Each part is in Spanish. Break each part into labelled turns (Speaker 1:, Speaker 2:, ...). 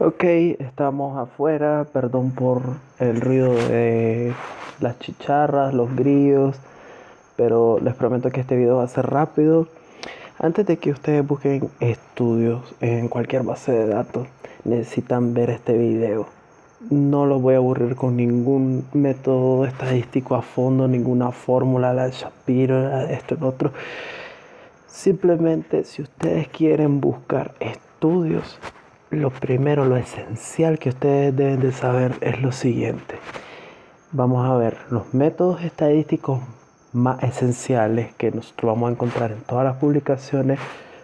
Speaker 1: Ok, estamos afuera, perdón por el ruido de las chicharras, los grillos, pero les prometo que este video va a ser rápido. Antes de que ustedes busquen estudios en cualquier base de datos, necesitan ver este video. No los voy a aburrir con ningún método estadístico a fondo, ninguna fórmula, la de Shapiro, la de esto y lo otro. Simplemente, si ustedes quieren buscar estudios, lo primero, lo esencial que ustedes deben de saber es lo siguiente. Vamos a ver los métodos estadísticos más esenciales que nosotros vamos a encontrar en todas las publicaciones.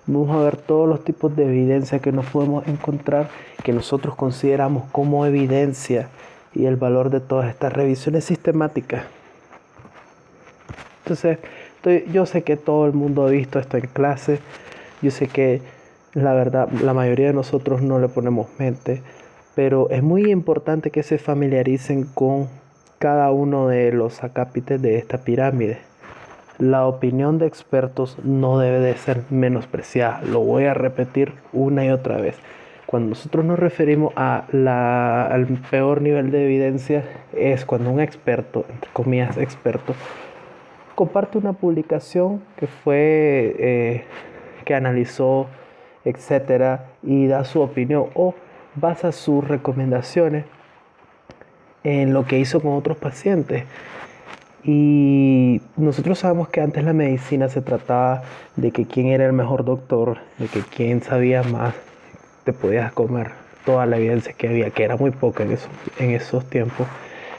Speaker 1: Vamos a ver todos los tipos de evidencia que nos podemos encontrar, que nosotros consideramos como evidencia, y el valor de todas estas revisiones sistemáticas. Entonces, yo sé que todo el mundo ha visto esto en clase. Yo sé que la verdad, la mayoría de nosotros no le ponemos mente, pero es muy importante que se familiaricen con cada uno de los acápites de esta pirámide. La opinión de expertos no debe de ser menospreciada. Lo voy a repetir una y otra vez. Cuando nosotros nos referimos al peor nivel de evidencia, es cuando un experto, entre comillas experto, comparte una publicación que analizó, etcétera, y da su opinión o basa sus recomendaciones en lo que hizo con otros pacientes. Y nosotros sabemos que antes la medicina se trataba de que quién era el mejor doctor, de que quién sabía más, te podías comer toda la evidencia que había, que era muy poca en esos tiempos.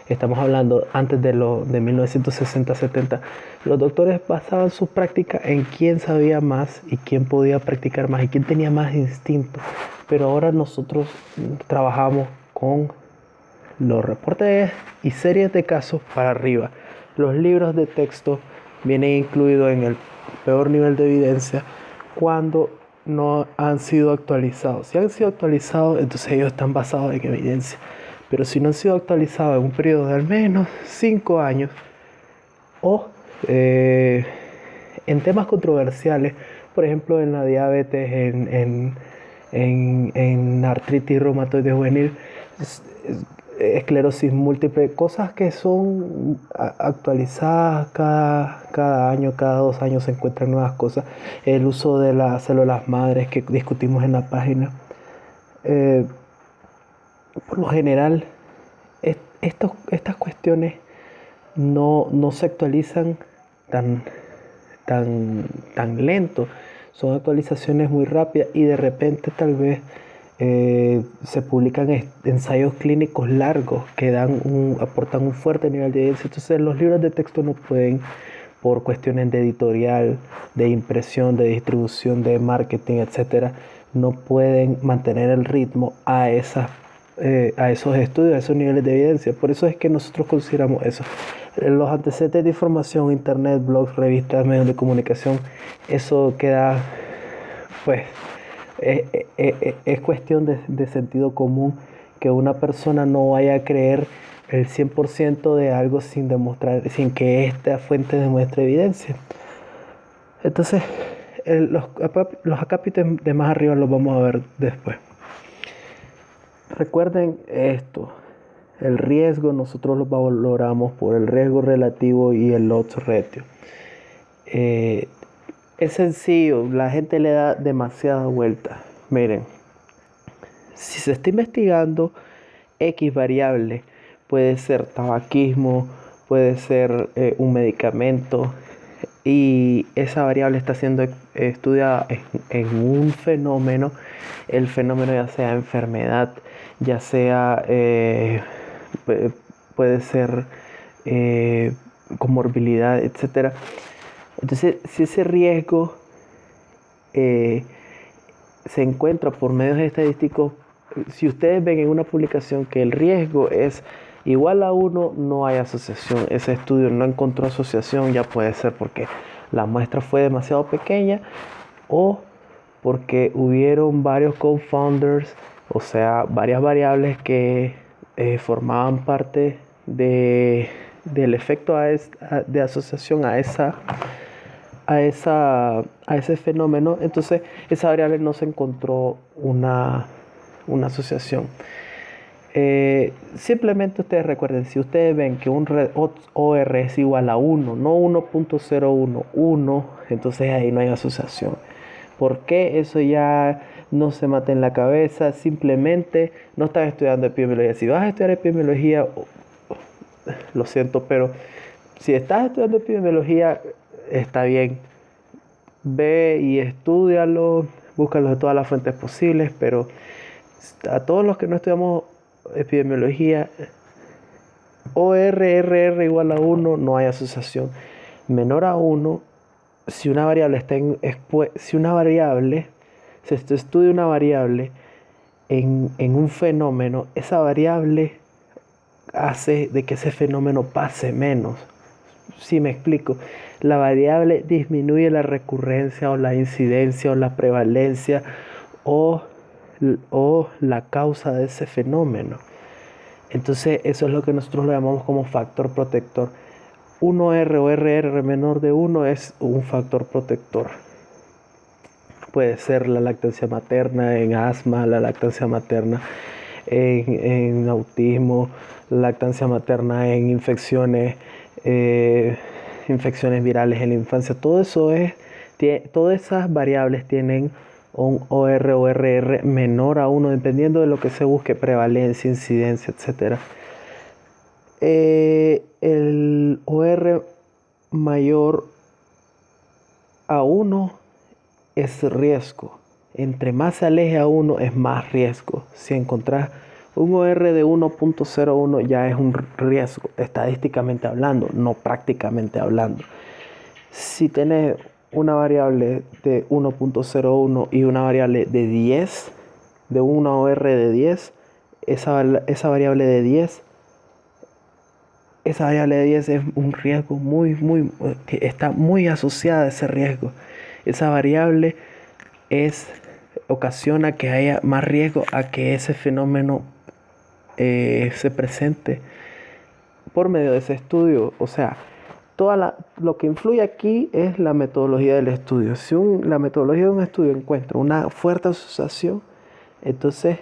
Speaker 1: Estamos hablando antes de 1960-70. Los doctores basaban su práctica en quién sabía más y quién podía practicar más y quién tenía más instinto. Pero ahora nosotros trabajamos con los reportes y series de casos para arriba. Los libros de texto vienen incluidos en el peor nivel de evidencia cuando no han sido actualizados. Si han sido actualizados, entonces ellos están basados en evidencia. Pero si no han sido actualizados en un periodo de al menos 5 años o en temas controversiales, por ejemplo en la diabetes, en artritis reumatoide juvenil, esclerosis múltiple, cosas que son actualizadas cada año, cada 2 años se encuentran nuevas cosas. El uso de las células madres que discutimos en la página. Eh, por lo general, estas cuestiones no se actualizan tan, tan lento. Son actualizaciones muy rápidas y de repente tal vez se publican ensayos clínicos largos que aportan un fuerte nivel de evidencia. Entonces los libros de texto no pueden, por cuestiones de editorial, de impresión, de distribución, de marketing, etcétera, no pueden mantener el ritmo a esos estudios, a esos niveles de evidencia. Por eso es que nosotros consideramos eso. Los antecedentes de información, internet, blogs, revistas, medios de comunicación, eso queda, pues, es cuestión de sentido común que una persona no vaya a creer el 100% de algo sin demostrar, sin que esta fuente demuestre evidencia. Entonces, los acápites de más arriba los vamos a ver después. Recuerden esto, el riesgo nosotros lo valoramos por el riesgo relativo y el odds ratio. Es sencillo, la gente le da demasiada vuelta. Miren, si se está investigando X variable, puede ser tabaquismo, puede ser un medicamento, y esa variable está siendo estudiada en un fenómeno, el fenómeno ya sea enfermedad, ya sea puede ser comorbilidad, etcétera. Entonces, si ese riesgo eh, se encuentra por medios estadísticos, si ustedes ven en una publicación que el riesgo es igual a 1, no hay asociación. Ese estudio no encontró asociación, ya puede ser porque la muestra fue demasiado pequeña o porque hubieron varios confounders, o sea, varias variables que formaban parte del efecto de asociación a ese fenómeno. Entonces esa variable no se encontró una asociación. Simplemente ustedes recuerden, si ustedes ven que un OR es igual a 1, no 1.01, 1, entonces ahí no hay asociación. ¿Por qué? Eso ya no se mate en la cabeza, simplemente no estás estudiando epidemiología. Si vas a estudiar epidemiología, lo siento, pero si estás estudiando epidemiología, está bien. Ve y estúdialo, búscalo de todas las fuentes posibles, pero a todos los que no estudiamos epidemiología, ORRR igual a 1, no hay asociación. Menor a 1, si una variable si se estudia una variable en un fenómeno, esa variable hace de que ese fenómeno pase menos. Si me explico, la variable disminuye la recurrencia o la incidencia o la prevalencia o la causa de ese fenómeno. Entonces eso es lo que nosotros lo llamamos como factor protector. 1R o RR menor de 1 es un factor protector. Puede ser la lactancia materna en asma, la lactancia materna en autismo, la lactancia materna en infecciones virales en la infancia. Todas esas variables tienen un OR o RR menor a 1, dependiendo de lo que se busque, prevalencia, incidencia, etc. El OR mayor a 1 es riesgo. Entre más se aleje a 1 es más riesgo. Si encontrás un OR de 1.01 ya es un riesgo, estadísticamente hablando, no prácticamente hablando. Si tenés una variable de 1.01 y una variable de 10, de una OR de 10, esa variable de 10 es un riesgo que está muy asociada a ese riesgo. Esa variable ocasiona que haya más riesgo a que ese fenómeno se presente por medio de ese estudio. O sea, lo que influye aquí es la metodología del estudio. Si la metodología de un estudio encuentra una fuerte asociación, entonces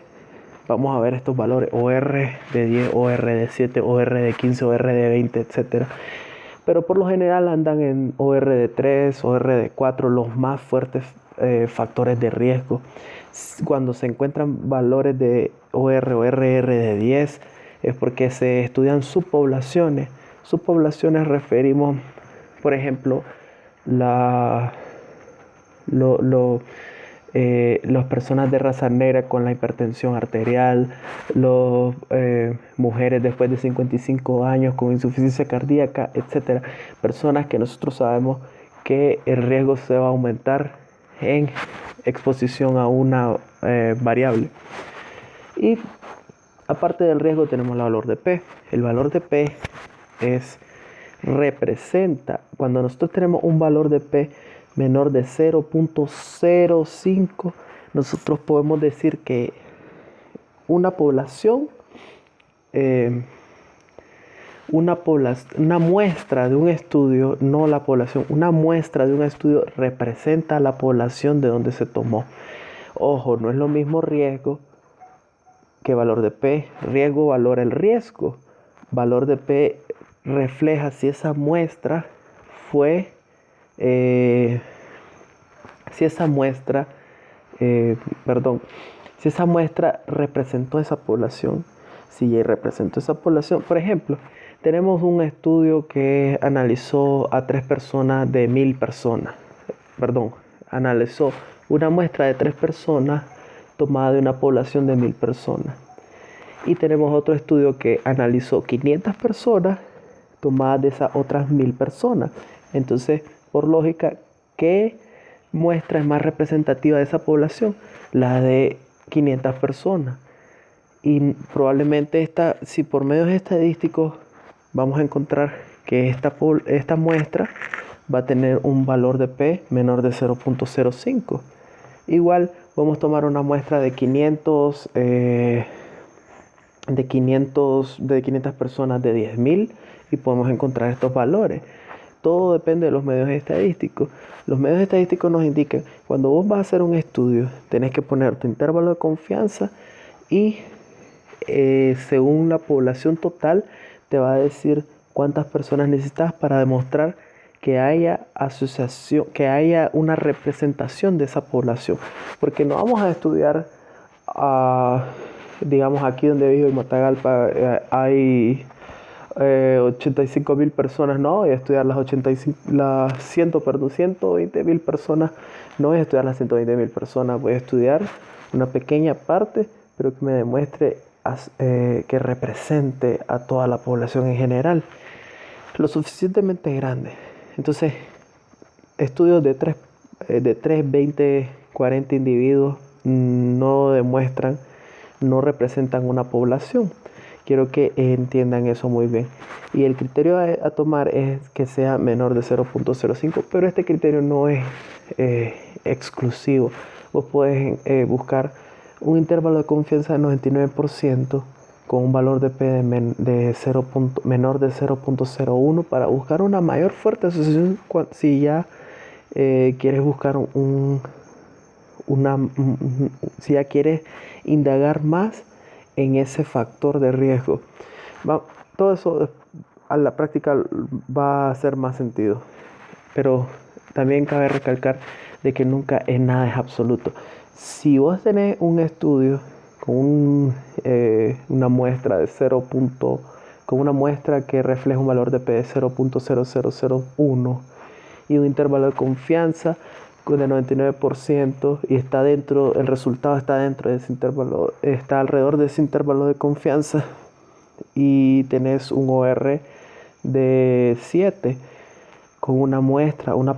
Speaker 1: vamos a ver estos valores: OR de 10, OR de 7, OR de 15, OR de 20, etc. Pero por lo general andan en OR de 3, OR de 4, los más fuertes factores de riesgo. Cuando se encuentran valores de OR o RR de 10, es porque se estudian subpoblaciones. Subpoblaciones referimos, por ejemplo, las personas de raza negra con la hipertensión arterial, las mujeres después de 55 años con insuficiencia cardíaca, etc. Personas que nosotros sabemos que el riesgo se va a aumentar en exposición a una variable. Y aparte del riesgo tenemos el valor de P. El valor de P representa, cuando nosotros tenemos un valor de P menor de 0.05, nosotros podemos decir que una población, una muestra de un estudio, no la población, una muestra de un estudio representa la población de donde se tomó. Ojo, no es lo mismo riesgo que valor de P. Riesgo valora el riesgo. Valor de P refleja si esa muestra fue, si esa muestra representó esa población. Si representó esa población, por ejemplo, tenemos un estudio que analizó a 3 personas de 1000 personas. Analizó una muestra de 3 personas tomada de una población de 1000 personas. Y tenemos otro estudio que analizó 500 personas tomadas de esas otras 1000 personas. Entonces, por lógica, ¿qué muestra es más representativa de esa población? La de 500 personas. Y probablemente si por medios estadísticos vamos a encontrar que esta muestra va a tener un valor de P menor de 0.05. Igual podemos tomar una muestra de 500 personas de 10.000 y podemos encontrar estos valores. Todo depende de los medios estadísticos. Los medios estadísticos nos indican, cuando vos vas a hacer un estudio, tenés que poner tu intervalo de confianza y según la población total te va a decir cuántas personas necesitas para demostrar que haya asociación, que haya una representación de esa población. Porque no vamos a estudiar, digamos, aquí donde vivo en Matagalpa, hay 85.000 personas, no voy a estudiar las 85, las 120.000 personas, no voy a estudiar las 120.000 personas, voy a estudiar una pequeña parte, pero que me demuestre que represente a toda la población en general, lo suficientemente grande. Entonces, estudios de 3, 20, 40 individuos no demuestran, no representan una población. Quiero que entiendan eso muy bien. Y el criterio a tomar es que sea menor de 0.05, pero este criterio no es exclusivo. Vos podés buscar un intervalo de confianza de 99% con un valor de P de 0. Menor de 0.01 para buscar una mayor fuerte asociación si ya quieres buscar si ya quieres indagar más en ese factor de riesgo. Todo eso a la práctica va a hacer más sentido, pero también cabe recalcar de que nunca nada es absoluto. Si vos tenés un estudio con una muestra de con una muestra que refleja un valor de P de 0.0001 y un intervalo de confianza de 99% y está dentro, el resultado está dentro de ese intervalo, está alrededor de ese intervalo de confianza, y tenés un OR de 7 con una muestra, una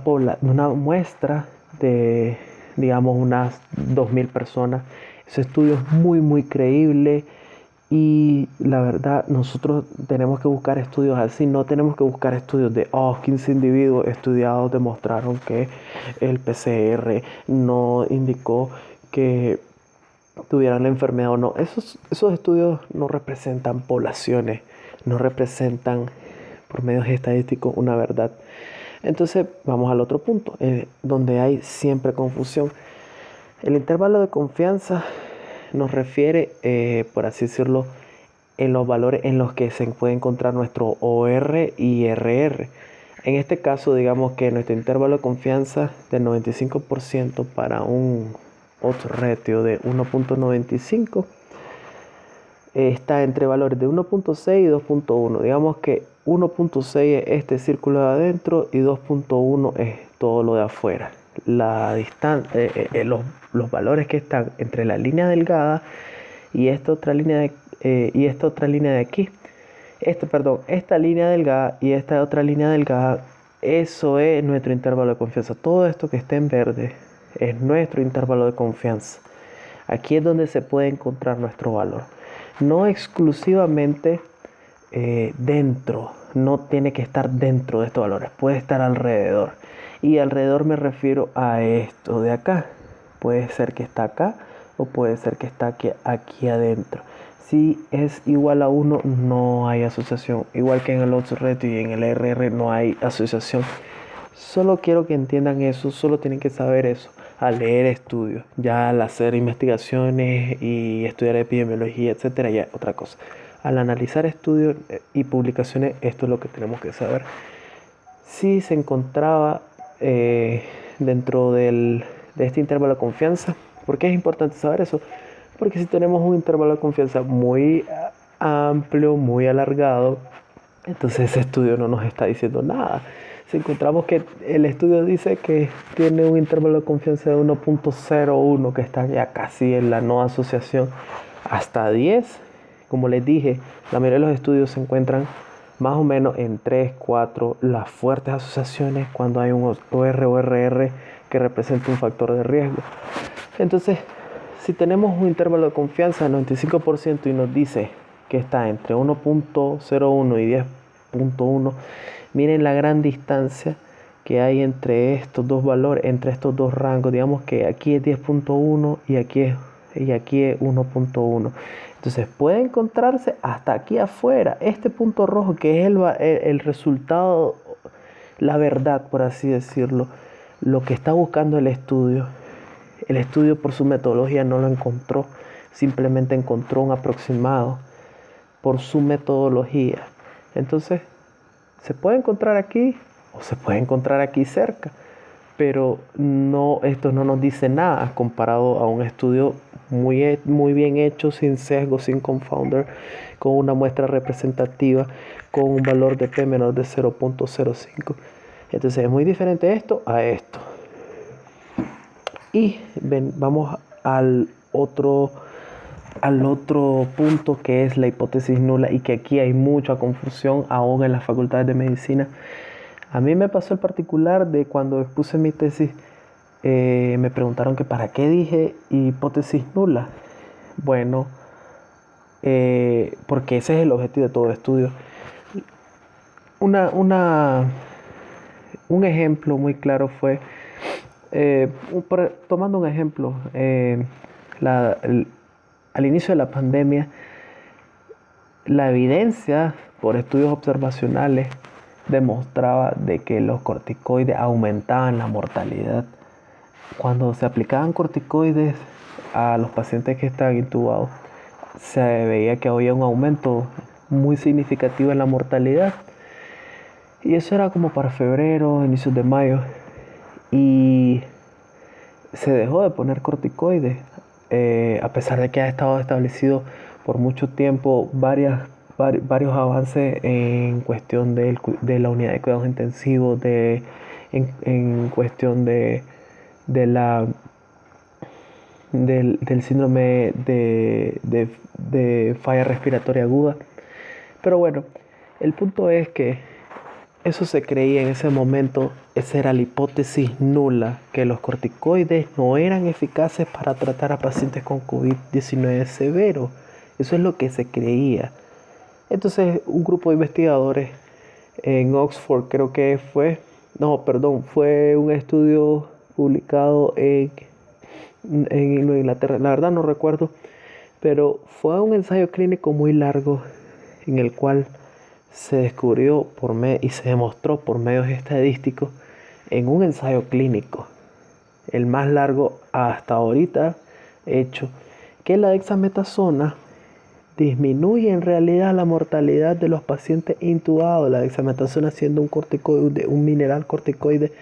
Speaker 1: muestra de, digamos, unas 2.000 personas. Ese estudio es muy creíble, y la verdad nosotros tenemos que buscar estudios así, no tenemos que buscar estudios de 15 individuos estudiados demostraron que el PCR no indicó que tuvieran la enfermedad o no. Esos estudios no representan poblaciones, no representan por medios estadísticos una verdad. Entonces vamos al otro punto, donde hay siempre confusión. El intervalo de confianza nos refiere, por así decirlo, en los valores en los que se puede encontrar nuestro OR y RR. En este caso, digamos que nuestro intervalo de confianza del 95% para un odds ratio de 1.95 está entre valores de 1.6 y 2.1. Digamos que 1.6 es este círculo de adentro y 2.1 es todo lo de afuera. La distancia, los valores que están entre la línea delgada y esta otra línea de aquí, esta línea delgada y esta otra línea delgada, eso es nuestro intervalo de confianza. Todo esto que está en verde es nuestro intervalo de confianza. Aquí es donde se puede encontrar nuestro valor. No exclusivamente dentro, no tiene que estar dentro de estos valores, puede estar alrededor. Y alrededor me refiero a esto de acá. Puede ser que está acá o puede ser que está aquí adentro. Si es igual a 1, no hay asociación. Igual que en el odds ratio y en el RR no hay asociación. Solo quiero que entiendan eso, solo tienen que saber eso al leer estudios. Ya al hacer investigaciones y estudiar epidemiología, etcétera, ya otra cosa. Al analizar estudios y publicaciones, esto es lo que tenemos que saber. Si se encontraba dentro de este intervalo de confianza. ¿Por qué es importante saber eso? Porque si tenemos un intervalo de confianza muy amplio, muy alargado, entonces ese estudio no nos está diciendo nada. Si encontramos que el estudio dice que tiene un intervalo de confianza de 1.01, que está ya casi en la no asociación, hasta 10, como les dije, la mayoría de los estudios se encuentran más o menos en 3, 4, las fuertes asociaciones cuando hay un OR o RR que representa un factor de riesgo. Entonces, si tenemos un intervalo de confianza del 95% y nos dice que está entre 1.01 y 10.1, miren la gran distancia que hay entre estos dos valores, entre estos dos rangos. Digamos que aquí es 10.1 y aquí es 1.1. Entonces puede encontrarse hasta aquí afuera este punto rojo, que es el resultado, la verdad, por así decirlo, lo que está buscando el estudio. El estudio, por su metodología, no lo encontró, simplemente encontró un aproximado por su metodología. Entonces, se puede encontrar aquí o se puede encontrar aquí cerca, pero no, esto no nos dice nada comparado a un estudio muy bien hecho, sin sesgo, sin confounder, con una muestra representativa, con un valor de P menor de 0.05. Entonces es muy diferente esto a esto. Y vamos al otro punto, que es la hipótesis nula, y que aquí hay mucha confusión aún en las facultades de medicina. A mí me pasó el particular de cuando expuse mi tesis, me preguntaron que para qué dije hipótesis nula. Bueno, porque ese es el objetivo de todo estudio. Un ejemplo muy claro fue, tomando un ejemplo, al inicio de la pandemia, la evidencia por estudios observacionales demostraba de que los corticoides aumentaban la mortalidad. Cuando se aplicaban corticoides a los pacientes que estaban intubados, se veía que había un aumento muy significativo en la mortalidad. Y eso era como para febrero, inicios de mayo. Y se dejó de poner corticoides, a pesar de que ha estado establecido por mucho tiempo varios avances en cuestión de la unidad de cuidados intensivos, en cuestión del síndrome de falla respiratoria aguda. Pero bueno, el punto es que eso se creía en ese momento, esa era la hipótesis nula, que los corticoides no eran eficaces para tratar a pacientes con COVID-19 severo. Eso es lo que se creía. Entonces, un grupo de investigadores en Oxford, creo que fue un estudio publicado en Inglaterra, la verdad no recuerdo, pero fue un ensayo clínico muy largo en el cual se descubrió y se demostró por medios estadísticos en un ensayo clínico, el más largo hasta ahorita hecho, que la dexametasona disminuye en realidad la mortalidad de los pacientes intubados, la dexametasona siendo un corticoide, un mineral corticoide.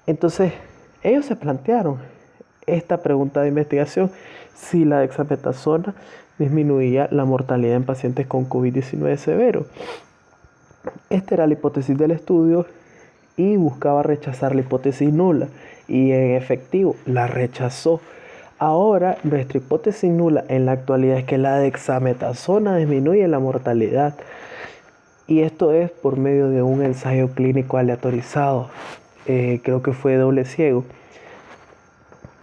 Speaker 1: Entonces, ellos se plantearon esta pregunta de investigación: si la dexametasona disminuía la mortalidad en pacientes con COVID-19 severo. Esta era la hipótesis del estudio y buscaba rechazar la hipótesis nula, y en efectivo la rechazó. Ahora nuestra hipótesis nula en la actualidad es que la dexametasona disminuye la mortalidad, y esto es por medio de un ensayo clínico aleatorizado, creo que fue doble ciego.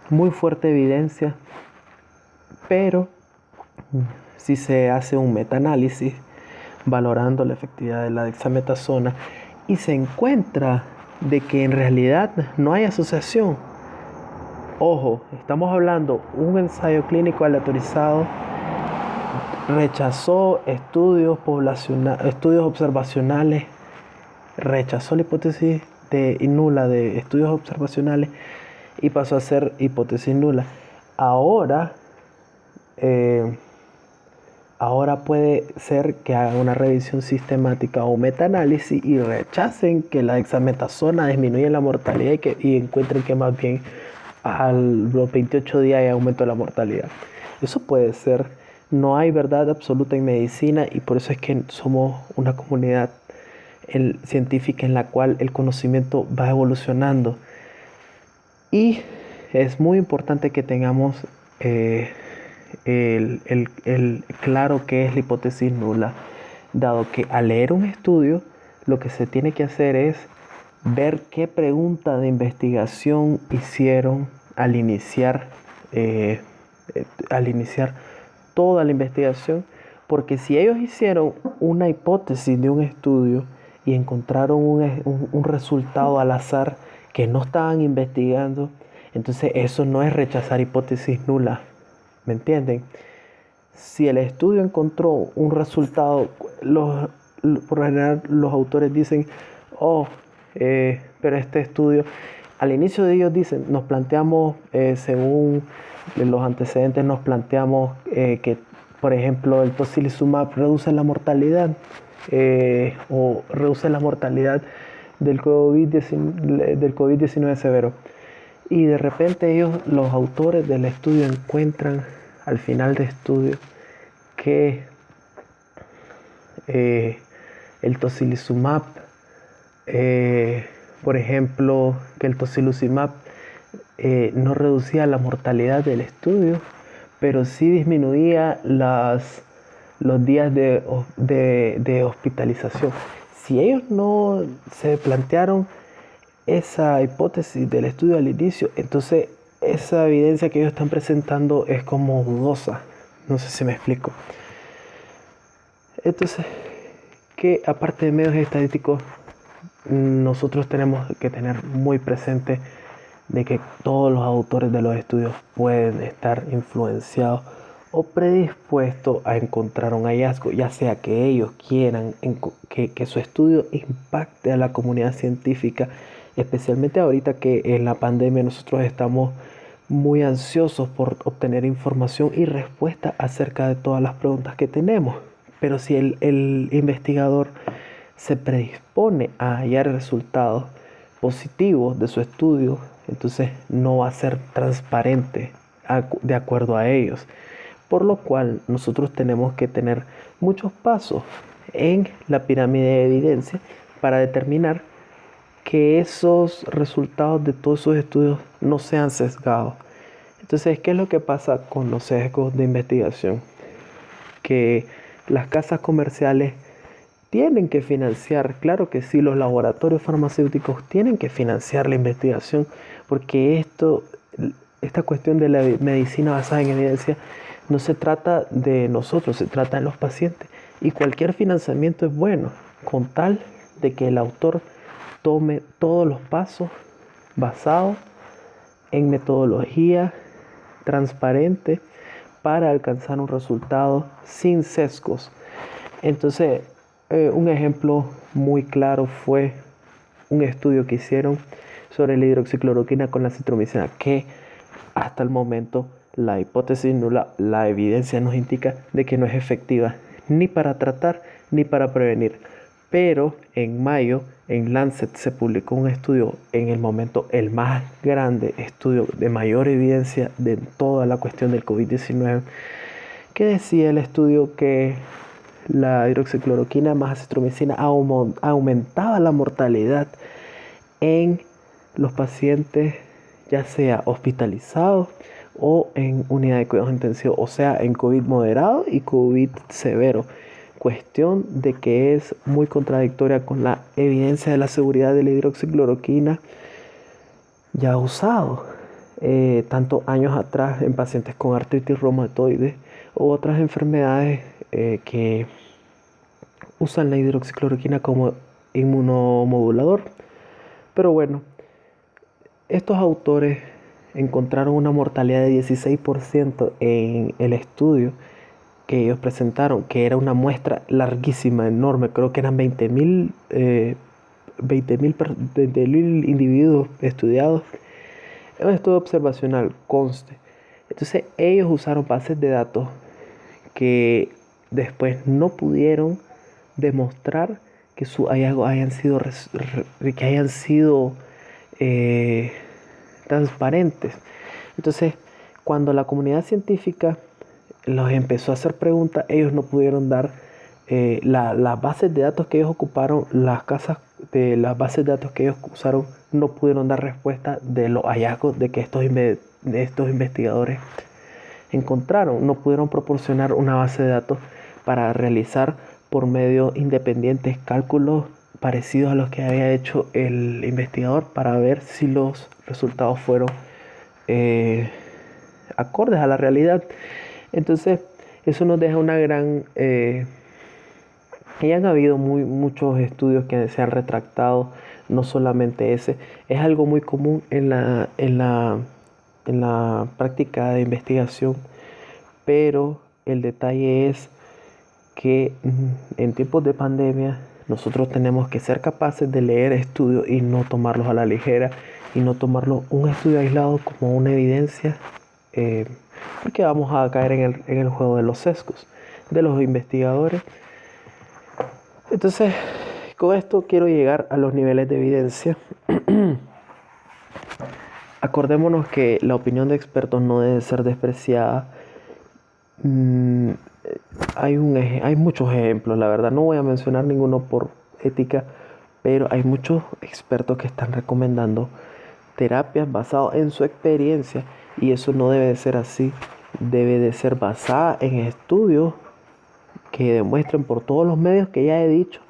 Speaker 1: Muy fuerte evidencia, pero si se hace un metaanálisis valorando la efectividad de la dexametasona y se encuentra de que en realidad no hay asociación. Ojo, estamos hablando un ensayo clínico aleatorizado, rechazó estudios observacionales, rechazó la hipótesis nula de estudios observacionales y pasó a ser hipótesis nula. Ahora puede ser que hagan una revisión sistemática o metaanálisis y rechacen que la dexametasona disminuye la mortalidad y encuentren que más bien a los 28 días hay aumento de la mortalidad. Eso puede ser. No hay verdad absoluta en medicina, y por eso es que somos una comunidad científica en la cual el conocimiento va evolucionando. Y es muy importante que tengamos claro que es la hipótesis nula, dado que al leer un estudio lo que se tiene que hacer es ver qué pregunta de investigación hicieron al iniciar toda la investigación, porque si ellos hicieron una hipótesis de un estudio y encontraron un resultado al azar que no estaban investigando, entonces eso no es rechazar hipótesis nula. ¿Me entienden? Si el estudio encontró un resultado, por lo general los autores dicen, pero este estudio al inicio de ellos dicen, nos planteamos, según los antecedentes, nos planteamos que, por ejemplo, el tocilizumab reduce la mortalidad o reduce la mortalidad del COVID-19 severo. Y de repente ellos, los autores del estudio, encuentran al final del estudio que el tocilizumab, por ejemplo, que el tocilizumab no reducía la mortalidad del estudio, pero sí disminuía los días de hospitalización. Si ellos no se plantearon esa hipótesis del estudio al inicio, entonces esa evidencia que ellos están presentando es como dudosa. No sé si me explico. Entonces, que aparte de medios estadísticos, nosotros tenemos que tener muy presente de que todos los autores de los estudios pueden estar influenciados o predispuestos a encontrar un hallazgo, ya sea que ellos quieran que su estudio impacte a la comunidad científica, especialmente ahorita que en la pandemia nosotros estamos muy ansiosos por obtener información y respuesta acerca de todas las preguntas que tenemos. Pero si el investigador se predispone a hallar resultados positivos de su estudio, entonces no va a ser transparente de acuerdo a ellos. Por lo cual nosotros tenemos que tener muchos pasos en la pirámide de evidencia para determinar que esos resultados de todos esos estudios no sean sesgados. Entonces, ¿qué es lo que pasa con los sesgos de investigación? Que las casas comerciales tienen que financiar, claro que sí, los laboratorios farmacéuticos tienen que financiar la investigación, porque esta cuestión de la medicina basada en evidencia no se trata de nosotros, se trata de los pacientes. Y cualquier financiamiento es bueno, con tal de que el autor tome todos los pasos basados en metodología transparente para alcanzar un resultado sin sesgos. Entonces, un ejemplo muy claro fue un estudio que hicieron sobre la hidroxicloroquina con la citromicina, que hasta el momento la hipótesis nula, la evidencia nos indica de que no es efectiva ni para tratar ni para prevenir. Pero en mayo en Lancet se publicó un estudio, en el momento el más grande estudio de mayor evidencia de toda la cuestión del COVID-19, que decía el estudio que la hidroxicloroquina más acitromicina aumentaba la mortalidad en los pacientes, ya sea hospitalizados o en unidad de cuidados intensivos, o sea, en COVID moderado y COVID severo. Cuestión de que es muy contradictoria con la evidencia de la seguridad de la hidroxicloroquina ya usado tanto años atrás en pacientes con artritis reumatoide u otras enfermedades que usan la hidroxicloroquina como inmunomodulador. Pero bueno, estos autores encontraron una mortalidad de 16% en el estudio que ellos presentaron, que era una muestra larguísima, enorme, creo que eran 20.000 individuos estudiados. Es un estudio observacional, conste. Entonces ellos usaron bases de datos que después no pudieron demostrar que sus hallazgos hayan sido transparentes. Entonces, cuando la comunidad científica los empezó a hacer preguntas, ellos no pudieron dar las bases de datos que ellos ocuparon, las bases de datos que ellos usaron, no pudieron dar respuesta de los hallazgos de que estos investigadores encontraron. No pudieron proporcionar una base de datos para realizar por medios independientes cálculos parecidos a los que había hecho el investigador para ver si los resultados fueron acordes a la realidad. Entonces, eso nos deja una gran... y han habido muchos estudios que se han retractado, no solamente ese. Es algo muy común en la práctica de investigación, pero el detalle es que en tiempos de pandemia Nosotros tenemos que ser capaces de leer estudios y no tomarlos a la ligera y no tomarlo un estudio aislado como una evidencia, eh, porque vamos a caer en el juego de los sesgos de los investigadores. Entonces, con esto quiero llegar a los niveles de evidencia. Acordémonos que la opinión de expertos no debe ser despreciada. Hay muchos ejemplos, la verdad no voy a mencionar ninguno por ética, pero hay muchos expertos que están recomendando terapias basadas en su experiencia, y eso no debe de ser así. Debe de ser basada en estudios que demuestren por todos los medios que ya he dicho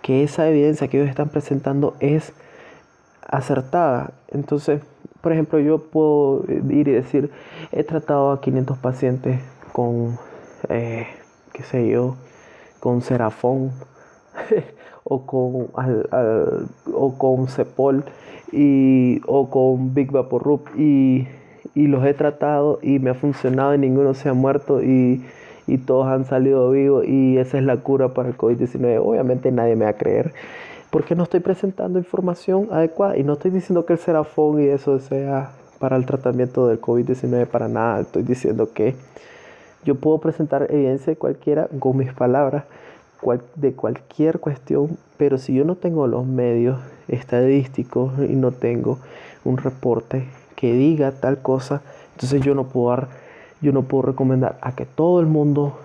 Speaker 1: que esa evidencia que ellos están presentando es acertada. Entonces, por ejemplo, yo puedo ir y decir, he tratado a 500 pacientes con, qué sé yo, con Serafón o con Cepol o con Big Vaporub, y los he tratado y me ha funcionado y ninguno se ha muerto, y todos han salido vivos, y esa es la cura para el COVID-19. Obviamente nadie me va a creer porque no estoy presentando información adecuada, y no estoy diciendo que el Serafón y eso sea para el tratamiento del COVID-19, para nada. Estoy diciendo que yo puedo presentar evidencia de cualquiera con mis palabras, de cualquier cuestión, pero si yo no tengo los medios estadísticos y no tengo un reporte que diga tal cosa, entonces yo no puedo recomendar a que todo el mundo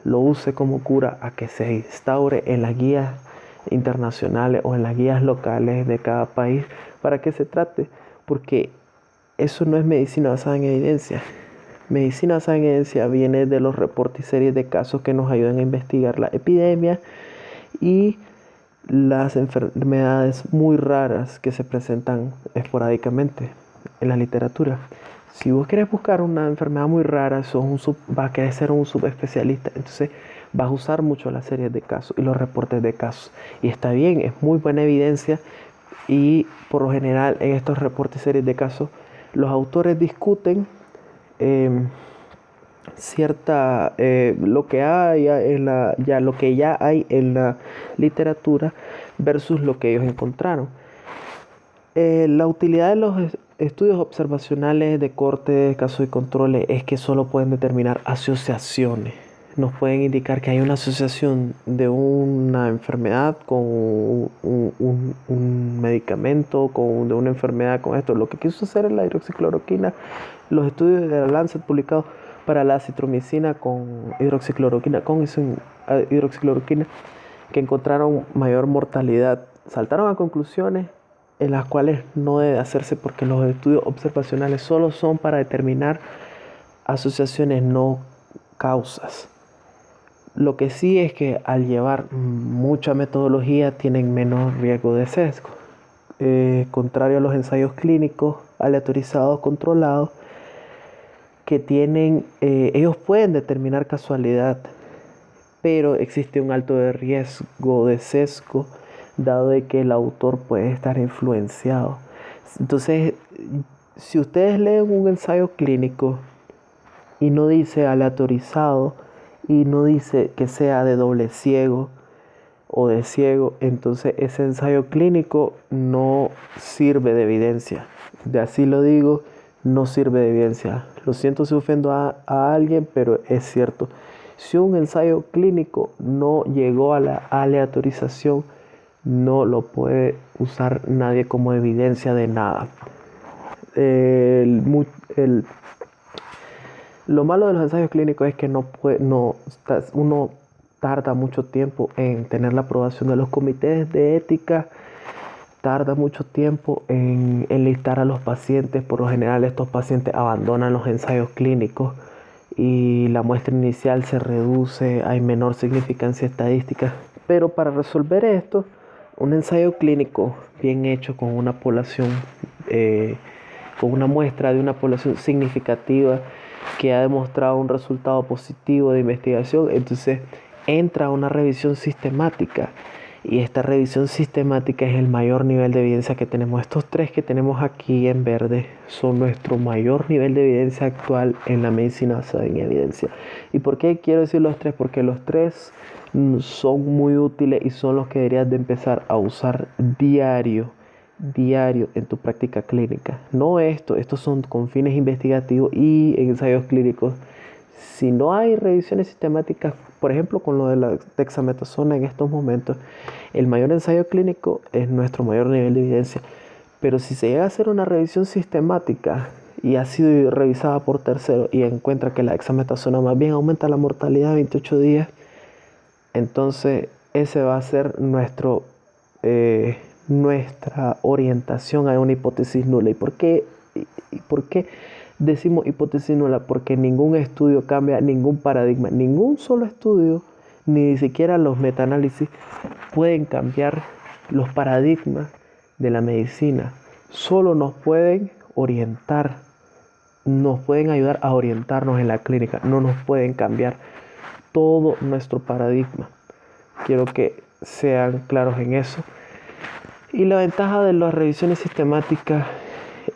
Speaker 1: lo use como cura, a que se instaure en las guías internacionales o en las guías locales de cada país para que se trate, porque eso no es medicina basada en evidencia. Medicina basada en evidencia viene de los reportes y series de casos que nos ayudan a investigar la epidemia y las enfermedades muy raras que se presentan esporádicamente en la literatura. Si vos querés buscar una enfermedad muy rara, vas a querer ser un subespecialista. Entonces vas a usar mucho las series de casos y los reportes de casos. Y está bien, es muy buena evidencia. Y por lo general en estos reportes y series de casos, los autores discuten lo que hay lo que ya hay en la literatura versus lo que ellos encontraron. La utilidad de los estudios observacionales de corte de casos y controles es que solo pueden determinar asociaciones. Nos pueden indicar que hay una asociación de una enfermedad con un medicamento, de una enfermedad con esto. Lo que quiso hacer es la hidroxicloroquina. Los estudios de la Lancet publicados para la acitromicina con hidroxicloroquina, que encontraron mayor mortalidad, saltaron a conclusiones en las cuales no debe hacerse, porque los estudios observacionales solo son para determinar asociaciones, no causas. Lo que sí es que al llevar mucha metodología tienen menos riesgo de sesgo. Contrario a los ensayos clínicos aleatorizados, controlados, que ellos pueden determinar casualidad, pero existe un alto riesgo de sesgo, dado de que el autor puede estar influenciado. Entonces, si ustedes leen un ensayo clínico y no dice aleatorizado y no dice que sea de doble ciego o de ciego, entonces ese ensayo clínico no sirve de evidencia. De así lo digo, no sirve de evidencia. Lo siento si ofendo a alguien, pero es cierto. Si un ensayo clínico no llegó a la aleatorización, no lo puede usar nadie como evidencia de nada. Lo malo de los ensayos clínicos es que uno tarda mucho tiempo en tener la aprobación de los comités de ética, tarda mucho tiempo en enlistar a los pacientes. Por lo general estos pacientes abandonan los ensayos clínicos y la muestra inicial se reduce, hay menor significancia estadística. Pero para resolver esto, un ensayo clínico bien hecho con una población, con una muestra de una población significativa que ha demostrado un resultado positivo de investigación, entonces entra a una revisión sistemática. Y esta revisión sistemática es el mayor nivel de evidencia que tenemos. Estos tres que tenemos aquí en verde son nuestro mayor nivel de evidencia actual en la medicina basada en evidencia. ¿Y por qué quiero decir los tres? Porque los tres son muy útiles y son los que deberías de empezar a usar diario en tu práctica clínica. No estos son con fines investigativos y ensayos clínicos. Si no hay revisiones sistemáticas, por ejemplo, con lo de la dexametasona en estos momentos, el mayor ensayo clínico es nuestro mayor nivel de evidencia. Pero si se llega a hacer una revisión sistemática y ha sido revisada por terceros y encuentra que la dexametasona más bien aumenta la mortalidad a 28 días, entonces ese va a ser nuestra orientación a una hipótesis nula. ¿Por qué decimos hipótesis nula? Porque ningún estudio cambia ningún paradigma, ningún solo estudio, ni siquiera los metaanálisis pueden cambiar los paradigmas de la medicina. Solo nos pueden orientar, nos pueden ayudar a orientarnos en la clínica, no nos pueden cambiar todo nuestro paradigma. Quiero que sean claros en eso. Y la ventaja de las revisiones sistemáticas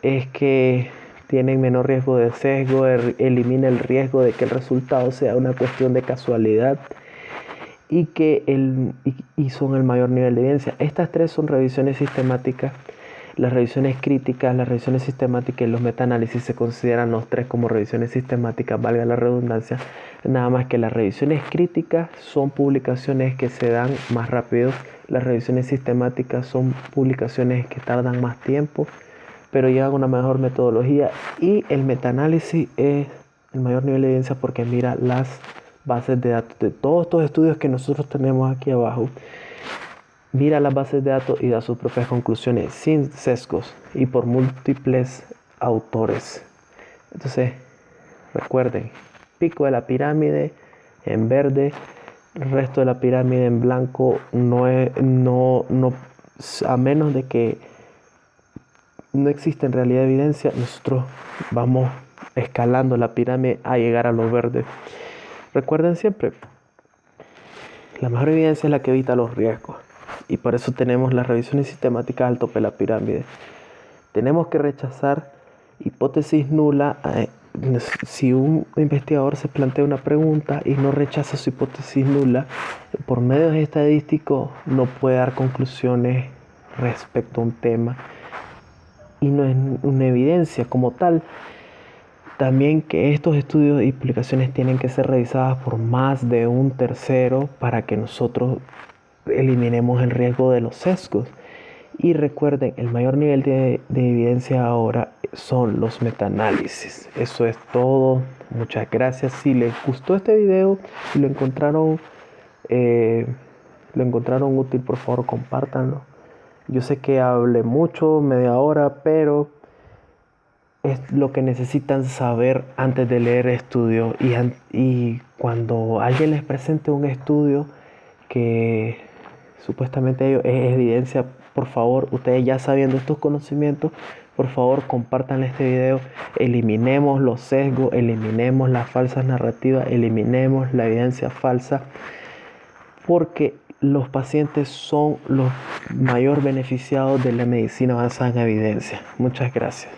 Speaker 1: es que tienen menor riesgo de sesgo, elimina el riesgo de que el resultado sea una cuestión de casualidad y son el mayor nivel de evidencia. Estas tres son revisiones sistemáticas. Las revisiones críticas, las revisiones sistemáticas y los metaanálisis se consideran los tres como revisiones sistemáticas, valga la redundancia. Nada más que las revisiones críticas son publicaciones que se dan más rápido. Las revisiones sistemáticas son publicaciones que tardan más tiempo, pero llevan una mejor metodología. Y el metaanálisis es el mayor nivel de evidencia porque mira las bases de datos de todos estos estudios que nosotros tenemos aquí abajo. Mira las bases de datos y da sus propias conclusiones sin sesgos y por múltiples autores. Entonces, recuerden, pico de la pirámide en verde, el resto de la pirámide en blanco, a menos de que no exista en realidad evidencia, nosotros vamos escalando la pirámide a llegar a lo verde. Recuerden siempre, la mejor evidencia es la que evita los riesgos. Y por eso tenemos las revisiones sistemáticas al tope de la pirámide. Tenemos que rechazar hipótesis nula. Si un investigador se plantea una pregunta y no rechaza su hipótesis nula, por medios estadísticos no puede dar conclusiones respecto a un tema. Y no es una evidencia como tal. También que estos estudios y publicaciones tienen que ser revisadas por más de un tercero para que nosotros eliminemos el riesgo de los sesgos. Y recuerden, el mayor nivel de evidencia ahora son los metaanálisis. Eso es todo. Muchas gracias. Si les gustó este video y lo encontraron útil, por favor compártanlo. Yo sé que hablé mucho, media hora, pero es lo que necesitan saber antes de leer estudios. Y cuando alguien les presente un estudio que supuestamente es evidencia, por favor, ustedes ya sabiendo estos conocimientos, por favor compartan este video, eliminemos los sesgos, eliminemos las falsas narrativas, eliminemos la evidencia falsa, porque los pacientes son los mayor beneficiados de la medicina basada en evidencia. Muchas gracias.